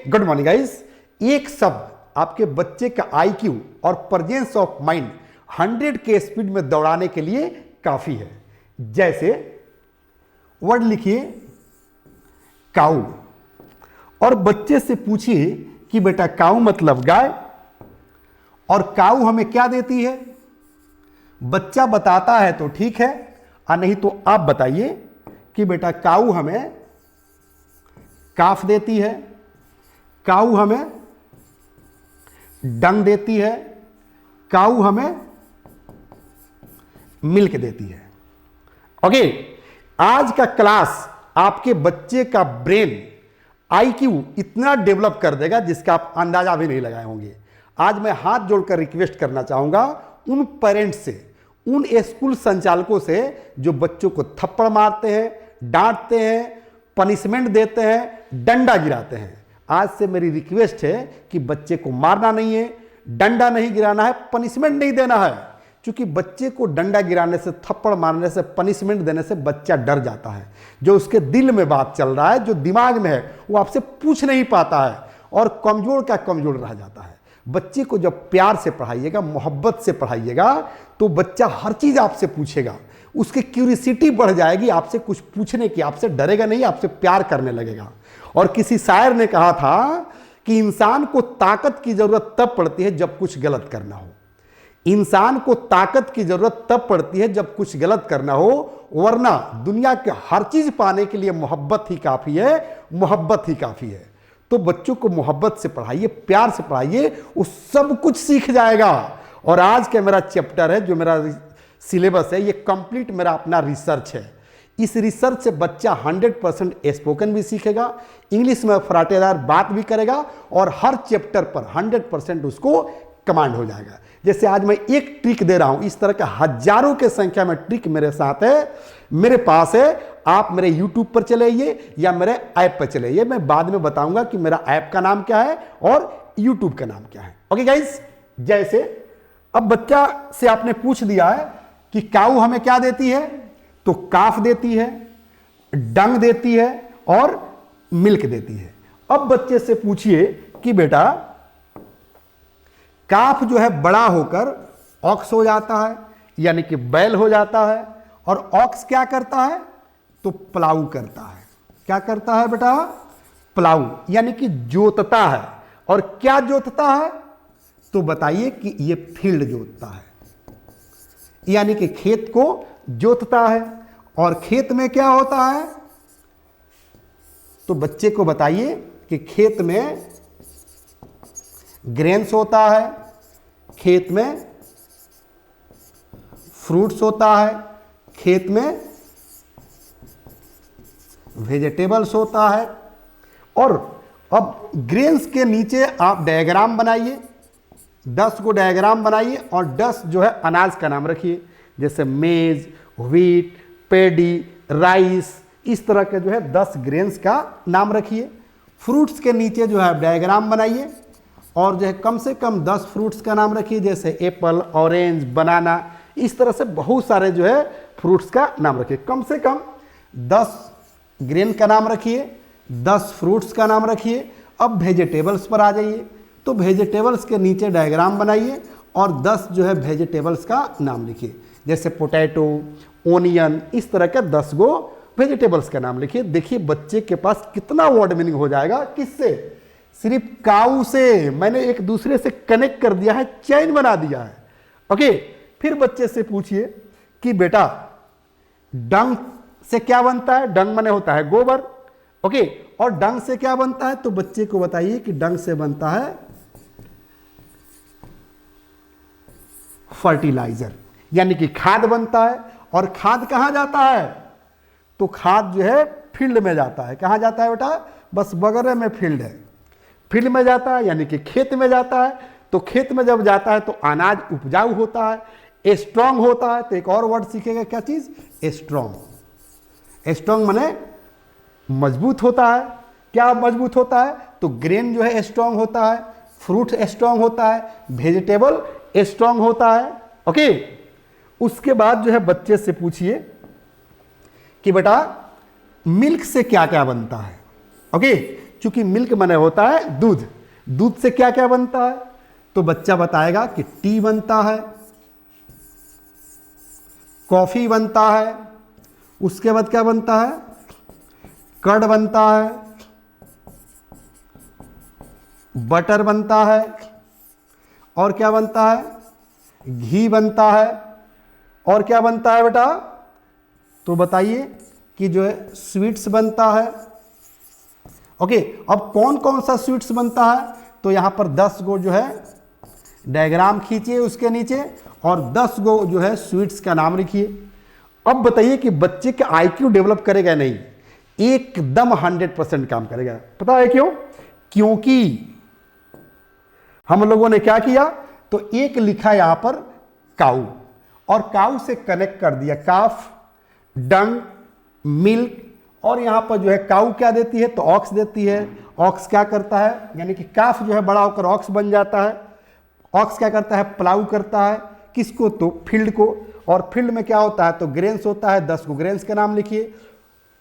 Good morning guys. एक शब्द आपके बच्चे का आईक्यू और प्रेजेंस ऑफ माइंड 100 के स्पीड में दौड़ाने के लिए काफी है। जैसे वर्ड लिखिए काऊ और बच्चे से पूछिए कि बेटा काऊ मतलब गाय, और काऊ हमें क्या देती है। बच्चा बताता है तो ठीक है, और नहीं तो आप बताइए कि बेटा काऊ हमें काफ देती है, काऊ हमें डंग देती है, काऊ हमें मिल्क देती है। ओके, आज का क्लास आपके बच्चे का ब्रेन आईक्यू इतना डेवलप कर देगा जिसका आप अंदाजा भी नहीं लगाए होंगे। आज मैं हाथ जोड़कर रिक्वेस्ट करना चाहूंगा उन पेरेंट्स से, उन स्कूल संचालकों से जो बच्चों को थप्पड़ मारते हैं, डांटते हैं, पनिशमेंट देते हैं, डंडा गिराते हैं। आज से मेरी रिक्वेस्ट है कि बच्चे को मारना नहीं है, डंडा नहीं गिराना है, पनिशमेंट नहीं देना है। क्योंकि बच्चे को डंडा गिराने से, थप्पड़ मारने से, पनिशमेंट देने से बच्चा डर जाता है। जो उसके दिल में बात चल रहा है, जो दिमाग में है, वो आपसे पूछ नहीं पाता है और कमजोर का कमजोर रह जाता है। बच्चे को जब प्यार से पढ़ाइएगा, मोहब्बत से पढ़ाइएगा, तो बच्चा हर चीज आपसे पूछेगा। उसकी क्यूरियोसिटी बढ़ जाएगी आपसे कुछ पूछने की, आपसे डरेगा नहीं, आपसे प्यार करने लगेगा। और किसी शायर ने कहा था कि इंसान को ताकत की जरूरत तब पड़ती है जब कुछ गलत करना हो। इंसान को ताकत की जरूरत तब पड़ती है जब कुछ गलत करना हो, वरना दुनिया के हर चीज पाने के लिए मोहब्बत ही काफी है, मोहब्बत ही काफी है। तो बच्चों को मोहब्बत से पढ़ाइए, प्यार से पढ़ाइए, वो सब कुछ सीख जाएगा। और आज का मेरा चैप्टर है, जो मेरा सिलेबस है, ये कंप्लीट मेरा अपना रिसर्च है। इस रिसर्च से बच्चा 100% स्पोकन भी सीखेगा, इंग्लिश में फराटेदार बात भी करेगा, और हर चैप्टर पर 100% उसको कमांड हो जाएगा। जैसे आज मैं एक ट्रिक दे रहा हूं, इस तरह का हजारों के संख्या में ट्रिक मेरे साथ है, मेरे पास है। आप मेरे YouTube पर चले आइए या मेरे ऐप पर चले आइए। मैं बाद में बताऊंगा कि मेरा ऐप का नाम क्या है और YouTube का नाम क्या है। ओके गाइस, जैसे अब बच्चा से आपने पूछ दिया है कि काऊ हमें क्या देती है, तो काफ देती है, डंग देती है और मिल्क देती है। अब बच्चे से पूछिए कि बेटा काफ जो है बड़ा होकर ऑक्स हो जाता है, यानी कि बैल हो जाता है, और ऑक्स क्या करता है, तो प्लाऊ करता है। क्या करता है बेटा, प्लाऊ, यानी कि जोतता है। और क्या जोतता है, तो बताइए कि ये फील्ड जोतता है, यानी कि खेत को जोतता है। और खेत में क्या होता है, तो बच्चे को बताइए कि खेत में ग्रेन्स होता है, खेत में फ्रूट्स होता है, खेत में वेजिटेबल्स होता है। और अब ग्रेन्स के नीचे आप डायग्राम बनाइए, 10 को डायग्राम बनाइए, और 10 जो है अनाज का नाम रखिए। जैसे मेज, व्हीट, पेडी, राइस, इस तरह के जो है 10 ग्रेन्स का नाम रखिए। फ्रूट्स के नीचे जो है डायग्राम बनाइए, और जो है कम से कम 10 फ्रूट्स का नाम रखिए। जैसे एप्पल, ऑरेंज, बनाना, इस तरह से बहुत सारे जो है फ्रूट्स का नाम रखिए। कम से कम 10 ग्रेन का नाम रखिए, 10 फ्रूट्स का नाम रखिए। अब वेजिटेबल्स पर आ जाइए, तो वेजिटेबल्स के नीचे डायग्राम बनाइए और 10 जो है वेजिटेबल्स का नाम लिखिए। जैसे पोटैटो, ओनियन, इस तरह के 10 गो वेजिटेबल्स का नाम लिखिए। देखिए बच्चे के पास कितना वर्ड मीनिंग हो जाएगा। किससे, सिर्फ काऊ से मैंने एक दूसरे से कनेक्ट कर दिया है, चैन बना दिया है। ओके, फिर बच्चे से पूछिए कि बेटा डंग से क्या बनता है। डंग माने होता है गोबर। ओके, और डंग से क्या बनता है, तो बच्चे को बताइए कि डंग से बनता है फर्टिलाइजर, यानी कि खाद बनता है। और खाद कहां जाता है, तो खाद जो है फील्ड में जाता है। कहां जाता है बेटा, बस बगल में फील्ड है, फील्ड में जाता है, यानी कि खेत में जाता है। तो खेत में जब जाता है तो अनाज उपजाऊ होता है, स्ट्रांग होता है। तो एक और वर्ड सीखेगा, क्या चीज, स्ट्रांग। स्ट्रांग माने मजबूत होता है। क्या मजबूत होता है, तो ग्रेन जो है स्ट्रांग होता है, फ्रूट स्ट्रांग होता है, वेजिटेबल स्ट्रांग होता है। ओके, उसके बाद जो है बच्चे से पूछिए कि बेटा मिल्क से क्या क्या बनता है। ओके, चूंकि मिल्क माने होता है दूध, दूध से क्या क्या बनता है, तो बच्चा बताएगा कि टी बनता है, कॉफी बनता है, उसके बाद क्या बनता है, कर्ड बनता है, बटर बनता है, और क्या बनता है, घी बनता है, और क्या बनता है बेटा, तो बताइए कि जो है स्वीट्स बनता है। ओके, अब कौन कौन सा स्वीट्स बनता है, तो यहां पर 10 गो जो है डायग्राम खींचिए उसके नीचे, और 10 गो जो है स्वीट्स का नाम लिखिए। अब बताइए कि बच्चे का आईक्यू डेवलप करेगा नहीं, एकदम 100% काम करेगा। पता है क्यों? क्योंकि हम लोगों ने क्या किया, तो एक लिखा यहां पर काऊ, और काऊ से कनेक्ट कर दिया काफ, डंग, मिल्क, और यहां पर जो है काऊ क्या देती है, तो ऑक्स देती है। ऑक्स क्या करता है, यानी कि काफ जो है बड़ा होकर ऑक्स बन जाता है। ऑक्स क्या करता है, प्लाऊ करता है, किसको, तो फील्ड को। और फील्ड में क्या होता है, तो ग्रेन्स होता है, 10 को ग्रेन्स का नाम लिखिए,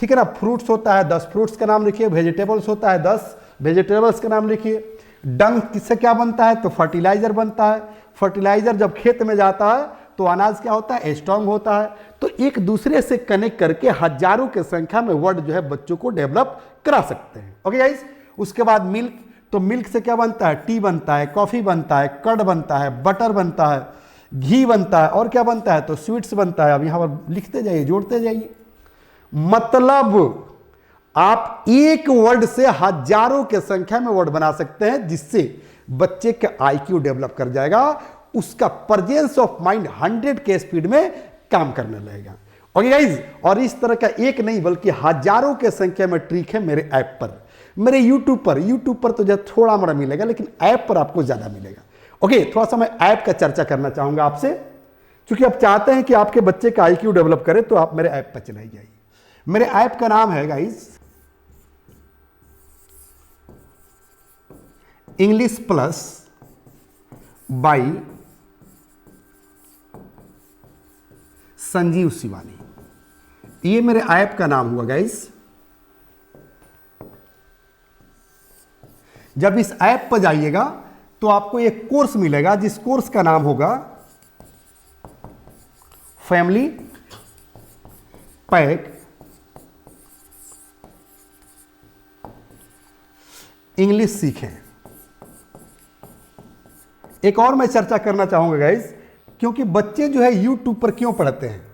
ठीक है ना। फ्रूट्स होता है, 10 फ्रूट्स का नाम लिखिए। वेजिटेबल्स होता है, 10 वेजिटेबल्स का नाम लिखिए। डंग किससे क्या बनता है, तो फर्टिलाइजर बनता है। फर्टिलाइजर जब खेत में जाता है तो अनाज क्या होता है, स्ट्रांग होता है। तो एक दूसरे से कनेक्ट करके हजारों की संख्या में वर्ड जो है बच्चों को डेवलप करा सकते हैं। ओके गाइस, उसके बाद मिल्क, तो मिल्क से क्या बनता है, टी बनता है, कॉफी बनता है, कर्ड बनता है, बटर बनता है, घी बनता है, और क्या बनता है, तो स्वीट्स बनता है। अब यहां पर लिखते जाइए, जोड़ते जाइए। मतलब आप एक वर्ड से हजारों के संख्या में वर्ड बना सकते हैं, जिससे बच्चे का आईक्यू डेवलप कर जाएगा, उसका प्रेजेंस ऑफ माइंड 100 के स्पीड में काम करने लगेगा। ओके गाइज, और इस तरह का एक नहीं बल्कि हजारों के संख्या में ट्रिक है मेरे ऐप पर, मेरे यूट्यूब पर तो जब थोड़ा मोड़ा मिलेगा, लेकिन ऐप पर आपको ज्यादा मिलेगा। ओके, थोड़ा सा मैं ऐप का चर्चा करना चाहूंगा आपसे, क्योंकि आप चाहते हैं कि आपके बच्चे का आईक्यू डेवलप करे, तो आप मेरे ऐप पर चले जाइए। मेरे ऐप का नाम है guys English plus by Sanjeev Shivani. ये मेरे ऐप का नाम हुआ गाइस। जब इस ऐप पर जाइएगा तो आपको एक कोर्स मिलेगा, जिस कोर्स का नाम होगा फैमिली पैक इंग्लिश सीखें। एक और मैं चर्चा करना चाहूंगा गाइस, क्योंकि बच्चे जो है यूट्यूब पर क्यों पढ़ते हैं,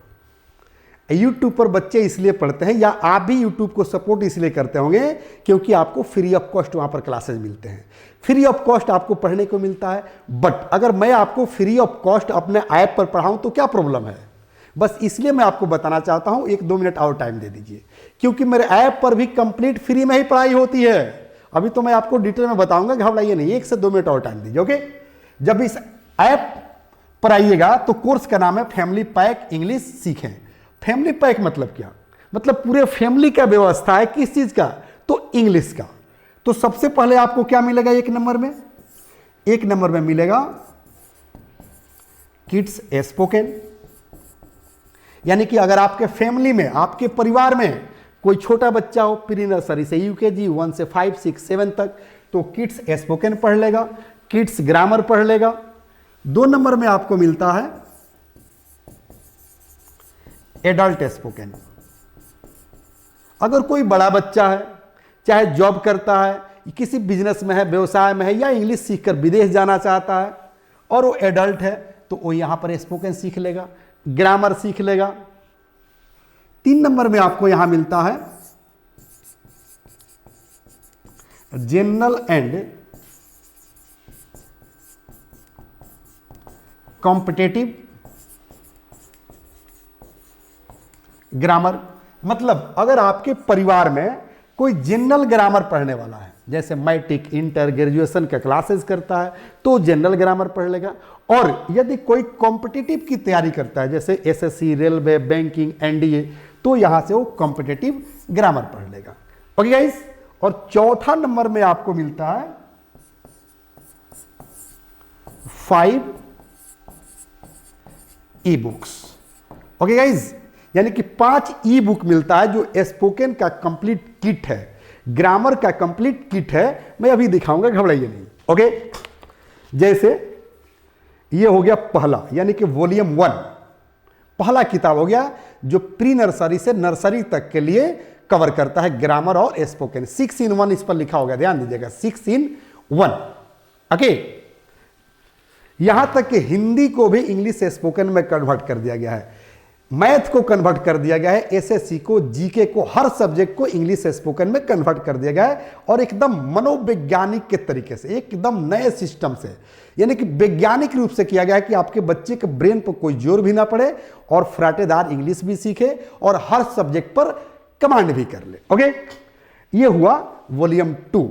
यूट्यूब पर बच्चे इसलिए पढ़ते हैं, या आप भी यूट्यूब को सपोर्ट इसलिए करते होंगे क्योंकि आपको फ्री ऑफ कॉस्ट वहां पर क्लासेस मिलते हैं, फ्री ऑफ कॉस्ट आपको पढ़ने को मिलता है। बट अगर मैं आपको फ्री ऑफ कॉस्ट अपने ऐप पर पढ़ाऊं तो क्या प्रॉब्लम है, बस इसलिए मैं आपको बताना चाहता हूं, 1-2 मिनट और टाइम दे दीजिए, क्योंकि मेरे ऐप पर भी कंप्लीट फ्री में ही पढ़ाई होती है। अभी तो मैं आपको डिटेल में बताऊंगा, घबराइए नहीं, 1 से 2 मिनट और टाइम दीजिए। ओके, जब इस ऐप पर आइएगा तो कोर्स का नाम है फैमिली पैक इंग्लिश सीखें। फैमिली पैक मतलब क्या, मतलब पूरे फैमिली का व्यवस्था है, किस चीज का, तो इंग्लिश का। तो सबसे पहले आपको क्या मिलेगा, 1 नंबर में, 1 नंबर में मिलेगा किड्स स्पोकन। यानी कि अगर आपके फैमिली में, आपके परिवार में कोई छोटा बच्चा हो, प्री नर्सरी से यूकेजी 1 से 5, 6, 7 तक, तो किड्स स्पोकन पढ़ लेगा, किड्स ग्रामर पढ़ लेगा। 2 नंबर में आपको मिलता है एडल्ट स्पोकन। अगर कोई बड़ा बच्चा है, चाहे जॉब करता है, किसी बिजनेस में है, व्यवसाय में है, या इंग्लिश सीखकर विदेश जाना चाहता है और वो एडल्ट है, तो वो यहां पर स्पोकन सीख लेगा, ग्रामर सीख लेगा। 3 नंबर में आपको यहां मिलता है जनरल एंड कॉम्पिटेटिव ग्रामर। मतलब अगर आपके परिवार में कोई जनरल ग्रामर पढ़ने वाला है, जैसे मैट्रिक, इंटर, ग्रेजुएशन का क्लासेस करता है, तो जनरल ग्रामर पढ़ लेगा। और यदि कोई कॉम्पिटिटिव की तैयारी करता है, जैसे एसएससी, रेलवे, बैंकिंग, एनडीए, तो यहां से वो कॉम्पिटिटिव ग्रामर पढ़ लेगा। ओके गाइस, और चौथा नंबर में आपको मिलता है 5 ई बुक्स। ओके गाइज, यानी कि 5 ई बुक मिलता है, जो स्पोकन का कंप्लीट किट है। ग्रामर का कंप्लीट किट है, मैं अभी दिखाऊंगा, घबराइए नहीं। ओके, जैसे ये हो गया पहला, यानी कि वॉल्यूम 1 पहला किताब हो गया जो प्री नर्सरी से नर्सरी तक के लिए कवर करता है ग्रामर और स्पोकन। 6 in 1 इस पर लिखा होगा, ध्यान दीजिएगा, 6 in 1। ओके, यहां तक कि हिंदी को भी इंग्लिश स्पोकन में कन्वर्ट कर दिया गया है, मैथ को कन्वर्ट कर दिया गया है, एसएससी को, जीके को, हर सब्जेक्ट को इंग्लिश स्पोकन में कन्वर्ट कर दिया गया है, और एकदम मनोवैज्ञानिक के तरीके से, एकदम नए सिस्टम से, यानी कि वैज्ञानिक रूप से किया गया है कि आपके बच्चे के ब्रेन पर कोई जोर भी ना पड़े और फराटेदार इंग्लिश भी सीखे और हर सब्जेक्ट पर कमांड भी कर ले। ओके, ये हुआ वॉल्यूम 2।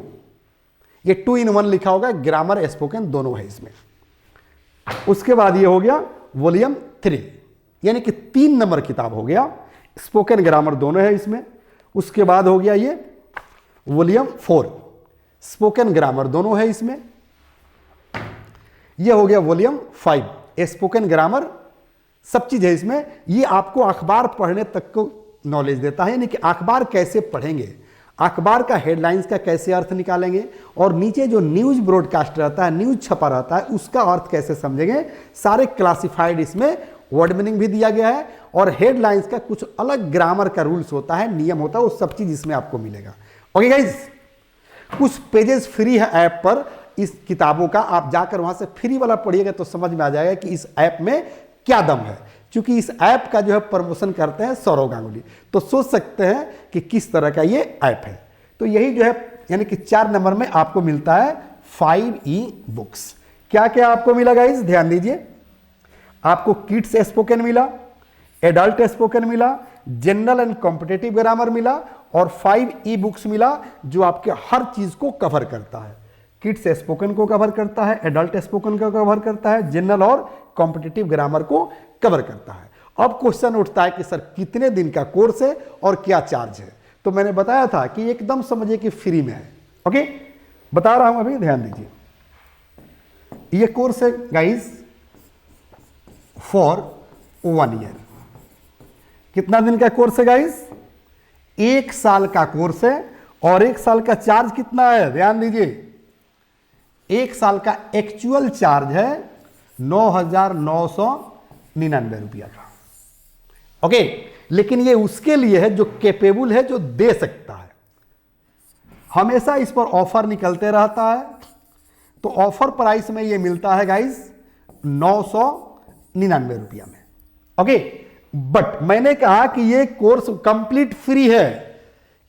ये 2 in 1 लिखा होगा, ग्रामर स्पोकन दोनों है इसमें। उसके बाद ये हो गया वॉल्यूम 3, यानी कि 3 नंबर किताब हो गया, स्पोकन ग्रामर दोनों है इसमें। उसके बाद हो गया ये वॉल्यूम 4, स्पोकन ग्रामर दोनों है इसमें। ये हो गया वॉल्यूम 5, स्पोकन ग्रामर सब चीज है इसमें। ये आपको अखबार पढ़ने तक को नॉलेज देता है, यानी कि अखबार कैसे पढ़ेंगे, अखबार का हेडलाइंस का कैसे अर्थ निकालेंगे, और नीचे जो न्यूज ब्रॉडकास्ट रहता है, न्यूज छपा रहता है, उसका अर्थ कैसे समझेंगे, सारे क्लासिफाइड इसमें वर्ड मीनिंग भी दिया गया है, और हेडलाइंस का कुछ अलग ग्रामर का रूल्स होता है, नियम होता है, वो सब चीज इसमें आपको मिलेगा। ओके गाइज, कुछ पेजेस फ्री है ऐप पर इस किताबों का, आप जाकर वहां से फ्री वाला पढ़िएगा तो समझ में आ जाएगा कि इस ऐप में क्या दम है, क्योंकि इस ऐप का जो है प्रमोशन करते हैं सौरव गांगुली, तो सोच सकते हैं कि किस तरह का ये ऐप है। तो यही जो है, यानी कि 4 नंबर में आपको मिलता है 5E बुक्स। क्या क्या आपको मिला गाइस, ध्यान दीजिए, आपको किड्स स्पोकन मिला, एडल्ट स्पोकन मिला, जनरल एंड कॉम्पिटिटिव ग्रामर मिला, और 5E बुक्स मिला जो आपके हर चीज को कवर करता है। किड्स स्पोकन को कवर करता है, एडल्ट स्पोकन को कवर करता है, जनरल और कॉम्पिटिटिव ग्रामर को कवर करता है। अब क्वेश्चन उठता है कि सर कितने दिन का कोर्स है और क्या चार्ज है, तो मैंने बताया था कि एकदम समझिए कि फ्री में है। ओके, बता रहा हूं अभी, ध्यान दीजिए। ये कोर्स है गाइस फॉर 1 ईयर। कितना दिन का कोर्स है गाइस, 1 साल का कोर्स है, और 1 साल का चार्ज कितना है, ध्यान दीजिए, 1 साल का एक्चुअल चार्ज है 9,999 रुपया का। ओके, लेकिन ये उसके लिए है जो कैपेबल है, जो दे सकता है। हमेशा इस पर ऑफर निकलते रहता है, तो ऑफर प्राइस में ये मिलता है गाइस 999 रुपया में। ओके, बट मैंने कहा कि ये कोर्स कंप्लीट फ्री है।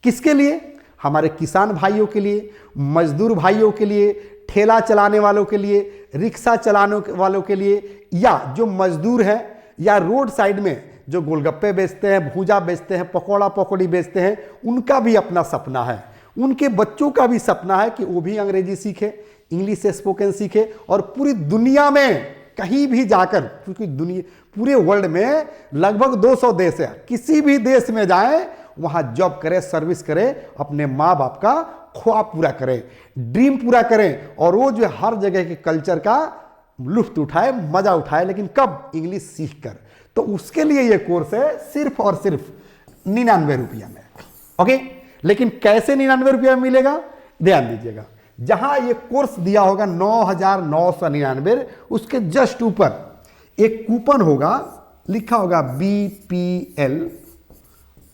किसके लिए, हमारे किसान भाइयों के लिए, मजदूर भाइयों के लिए, ठेला चलाने वालों के लिए, रिक्शा चलाने वालों के लिए, या जो मजदूर है, या रोड साइड में जो गोलगप्पे बेचते हैं, भूजा बेचते हैं, पकौड़ा पकौड़ी बेचते हैं, उनका भी अपना सपना है, उनके बच्चों का भी सपना है कि वो भी अंग्रेजी सीखे, इंग्लिश स्पोकन सीखे, और पूरी दुनिया में कहीं भी जाकर, क्योंकि दुनिया पूरे वर्ल्ड में लगभग 200 देश है, किसी भी देश में जाए वहां जॉब करे, सर्विस करे, अपने माँ बाप का ख्वाब पूरा करें, ड्रीम पूरा करें, और वो जो हर जगह के कल्चर का लुत्फ उठाए, मजा उठाए, लेकिन कब, इंग्लिश सीख कर। तो उसके लिए ये कोर्स है सिर्फ और सिर्फ 99 रुपया में। ओके, लेकिन कैसे 99 रुपया में मिलेगा, ध्यान दीजिएगा, जहां ये कोर्स दिया होगा 9,999, उसके जस्ट ऊपर एक कूपन होगा, लिखा होगा BPL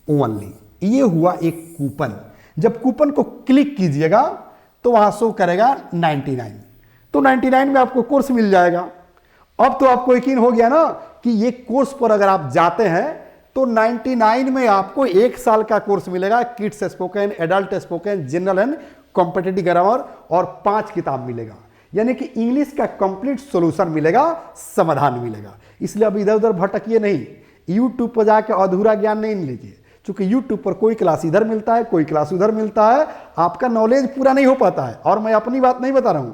ओनली। ये हुआ एक कूपन, जब कूपन को क्लिक कीजिएगा तो वहां शो करेगा 99, तो 99 में आपको कोर्स मिल जाएगा। अब तो आपको यकीन हो गया ना कि ये कोर्स पर अगर आप जाते हैं तो 99 में आपको 1 साल का कोर्स मिलेगा, kids spoken, adult spoken, general and competitive grammar, और 5 किताब मिलेगा, यानी कि इंग्लिश का कंप्लीट सॉल्यूशन मिलेगा, समाधान मिलेगा। इसलिए अब इधर उधर भटकिए नहीं, यूट्यूब पर जाकर अधूरा ज्ञान नहीं लीजिए, क्योंकि यूट्यूब पर कोई क्लास इधर मिलता है, कोई क्लास उधर मिलता है, आपका नॉलेज पूरा नहीं हो पाता है। और मैं अपनी बात नहीं बता रहा हूं,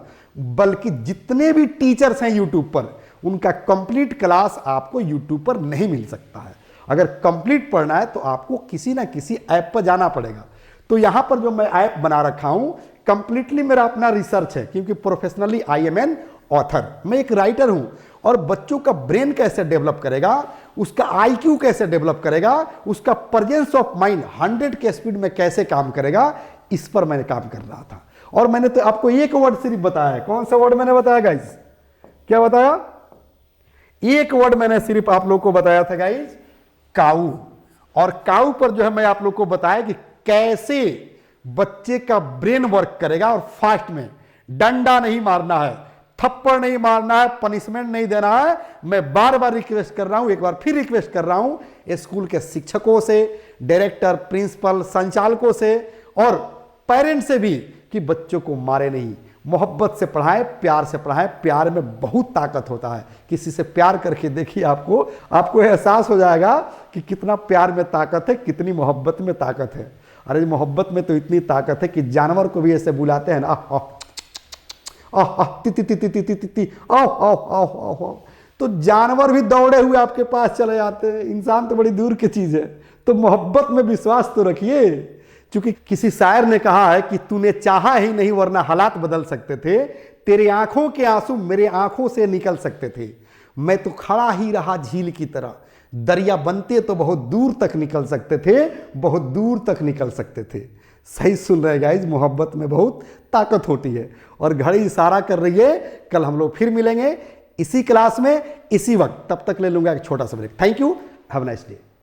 बल्कि जितने भी टीचर्स हैं यूट्यूब पर, उनका कंप्लीट क्लास आपको यूट्यूब पर नहीं मिल सकता है। अगर कंप्लीट पढ़ना है तो आपको किसी ना किसी ऐप पर जाना पड़ेगा। तो यहां पर जो मैं ऐप बना रखा हूं, कंप्लीटली मेरा अपना रिसर्च है, क्योंकि professionally I am an author, मैं एक राइटर हूं, और बच्चों का ब्रेन कैसे डेवलप करेगा, उसका आईक्यू कैसे डेवलप करेगा, उसका प्रेजेंस ऑफ माइंड 100 के स्पीड में कैसे काम करेगा, इस पर मैंने काम कर रहा था। और मैंने तो आपको एक वर्ड सिर्फ बताया है। कौन सा वर्ड मैंने बताया गाइस? क्या बताया? एक वर्ड मैंने सिर्फ आप लोग को बताया था गाइस, काऊ। और काऊ पर जो है मैं आप लोग को बताया कि कैसे बच्चे का ब्रेन वर्क करेगा। और फास्ट में डंडा नहीं मारना है, थप्पड़ नहीं मारना है, पनिशमेंट नहीं देना है। मैं बार बार रिक्वेस्ट कर रहा हूं, एक बार फिर रिक्वेस्ट कर रहा हूं स्कूल के शिक्षकों से, डायरेक्टर, प्रिंसिपल, संचालकों से और पेरेंट्स से भी कि बच्चों को मारे नहीं, मोहब्बत से पढ़ाएं, प्यार से पढ़ाएं। प्यार में बहुत ताकत होता है। किसी से प्यार करके देखिए, आपको एहसास हो जाएगा कि कितना प्यार में ताकत है, कितनी मोहब्बत में ताकत है। अरे मोहब्बत में तो इतनी ताकत है कि जानवर को भी ऐसे बुलाते हैं ना, तो जानवर भी दौड़े हुए आपके पास चले जाते हैं। इंसान तो बड़ी दूर की चीज है। तो मोहब्बत में विश्वास तो रखिए। क्योंकि किसी शायर ने कहा है कि तूने चाहा ही नहीं वरना हालात बदल सकते थे, तेरे आंखों के आंसू मेरे आंखों से निकल सकते थे, मैं तो खड़ा ही रहा झील की तरह, दरिया बनते तो बहुत दूर तक निकल सकते थे, बहुत दूर तक निकल सकते थे। सही सुन रहे गाइस, मोहब्बत में बहुत ताकत होती है। और घड़ी इशारा कर रही है। कल हम लोग फिर मिलेंगे इसी क्लास में, इसी वक्त। तब तक ले लूंगा एक छोटा सा break. Thank you, have a nice day.